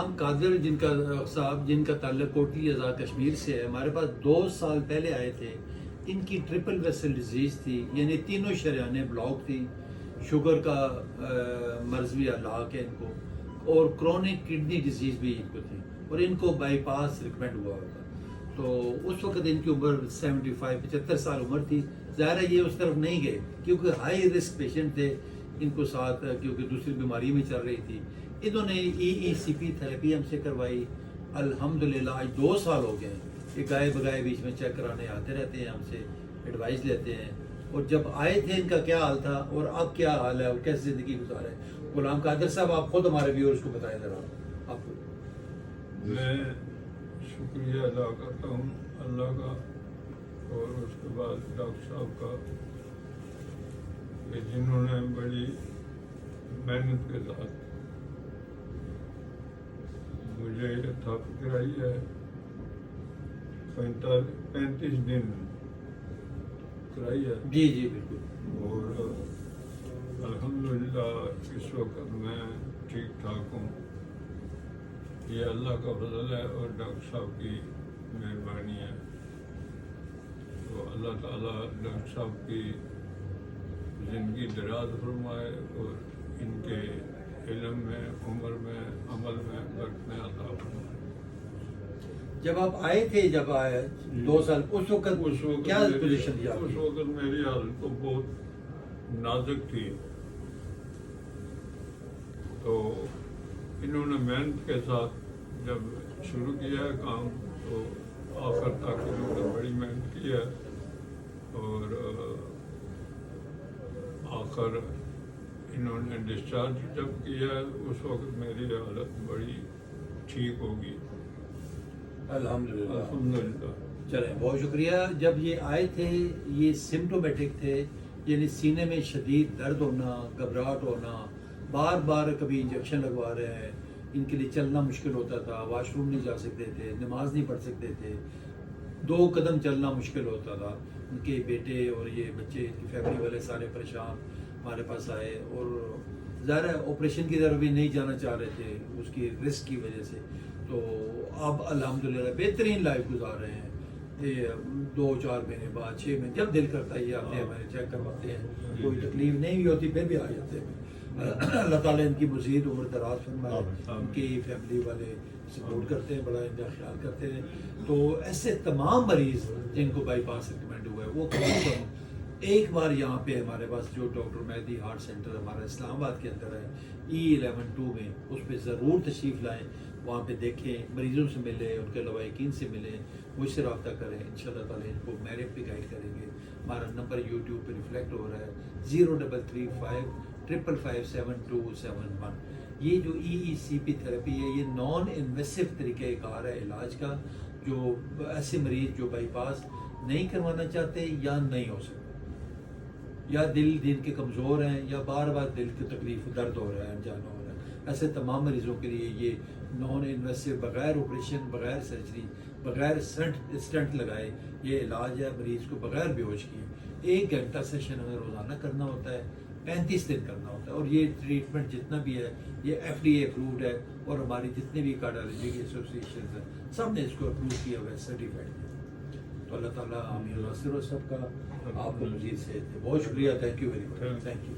غلام قادر جن کا صاحب جن کا تعلق کوٹلی آزاد کشمیر سے ہے، ہمارے پاس 2 سال پہلے آئے تھے. ان کی ٹرپل ویسل ڈیزیز تھی، یعنی تینوں شریانیں بلاک تھی. شوگر کا مرض بھی لاحق ہے ان کو، اور کرونک کڈنی ڈیزیز بھی ان کو تھی، اور ان کو بائی پاس ریکمینڈ ہوا ہوتا. تو اس وقت ان کی عمر 75 سال عمر تھی. ظاہر ہے یہ اس طرف نہیں گئے کیونکہ ہائی رسک پیشنٹ تھے ان کو ساتھ، کیونکہ دوسری بیماری میں چل رہی تھی. انہوں نے EECP تھراپی ہم سے کروائی. الحمدللہ آج 2 سال ہو گئے ہیں. یہ گائے بگائے بیچ میں چیک کرانے آتے رہتے ہیں، ہم سے ایڈوائز لیتے ہیں. اور جب آئے تھے ان کا کیا حال تھا اور اب کیا حال ہے اور کیسے زندگی گزارا ہے. غلام قادر صاحب آپ خود ہمارے ویورز کو بتائیں ذرا. آپ کو میں شکریہ ادا کرتا ہوں اللہ کا اور اس کے بعد ڈاکٹر صاحب کا کہ جنہوں نے بڑی محنت کے ساتھ مجھے یہ تھاپی کرائی ہے. 35 دن کرائی ہے. جی جی بالکل. اور الحمدللہ اس وقت میں ٹھیک ٹھاک ہوں. یہ اللہ کا فضل ہے اور ڈاکٹر صاحب کی مہربانی ہے. تو اللہ تعالیٰ ڈاکٹر صاحب کی زندگی دراز فرمائے اور ان کے علم میں، عمر میں، عمل میں برکتیں عطا فرمائے. جب آپ آئے تھے، جب آئے 2 سال اس وقت کیا پوزیشن تھی آپ اس کی؟ وقت میری حالت تو بہت نازک تھی. تو انہوں نے محنت کے ساتھ جب شروع کیا ہے کام تو آخر تک انہوں نے بڑی محنت کی ہے. اور آخر انہوں نے ڈسچارج جب کیا ہے اس وقت میری حالت بڑی ٹھیک ہوگی الحمدللہ. الحمدللہ. چلیں بہت شکریہ. جب یہ آئے تھے یہ سمٹومیٹک تھے، یعنی سینے میں شدید درد ہونا، گھبراہٹ ہونا، بار بار کبھی انجیکشن لگوا رہے ہیں. ان کے لیے چلنا مشکل ہوتا تھا، واش روم نہیں جا سکتے تھے، نماز نہیں پڑھ سکتے تھے، 2 قدم چلنا مشکل ہوتا تھا. ان کے بیٹے اور یہ بچے، ان کی فیملی والے سارے پریشان ہمارے پاس آئے. اور ظاہر ہے آپریشن کی طرف بھی نہیں جانا چاہ رہے تھے اس کی رسک کی وجہ سے. تو اب الحمدللہ بہترین لائف گزار رہے ہیں. یہ 2-4 مہینے بعد 6 مہینے جب دل کرتا ہے یہ آتے ہیں، ہمیں چیک کرواتے ہیں. کوئی تکلیف نہیں بھی ہوتی پھر بھی آ جاتے ہیں. اللہ تعالیٰ ان کی مزید عمر دراز فرمائے. ان کی فیملی والے سپورٹ کرتے ہیں، بڑا ان کا خیال کرتے ہیں. تو ایسے تمام مریض جن کو بائی پاس ریکمینڈ ہوا ہے وہ کم از کم ایک بار یہاں پہ ہمارے پاس جو ڈاکٹر مہدی ہارٹ سینٹر ہمارا اسلام آباد کے اندر ہے E11-2 میں، اس پہ ضرور تشریف لائیں. وہاں پہ دیکھیں، مریضوں سے ملیں، ان کے لوائقین سے ملیں، مجھ سے رابطہ کریں. انشاءاللہ تعالیٰ ان کو میرٹ پہ گائیڈ کریں گے. ہمارا نمبر یوٹیوب پہ ریفلیکٹ ہو رہا ہے 0335 555 7271. یہ جو EECP تھراپی ہے یہ نان انویسو طریقہ کار ہے علاج کا، جو ایسے مریض جو بائی پاس نہیں کروانا چاہتے یا نہیں ہو سکتے، یا دل کے کمزور ہیں، یا بار بار دل کی تکلیف درد ہو رہا ہے، انجانا ہو رہا ہے. ایسے تمام مریضوں کے لیے یہ نان انویسو، بغیر آپریشن، بغیر سرجری، بغیر اسٹنٹ لگائے یہ علاج ہے. مریض کو بغیر بے ہوش کیے 1 گھنٹہ سیشن ہمیں روزانہ کرنا ہوتا ہے، 35 دن کرنا ہوتا ہے. اور یہ ٹریٹمنٹ جتنا بھی ہے یہ FDA اپرووڈ ہے، اور ہماری جتنے بھی کارڈیالوجی کی ایسوسیشنز ہیں سب نے اس کو اپروو کیا ہوا ہے، سرٹیفائڈ کیا. تو اللہ تعالیٰ عامر ناصر و سب کا آپ کو مزید سے بہت شکریہ. Thank you very much. Thank you.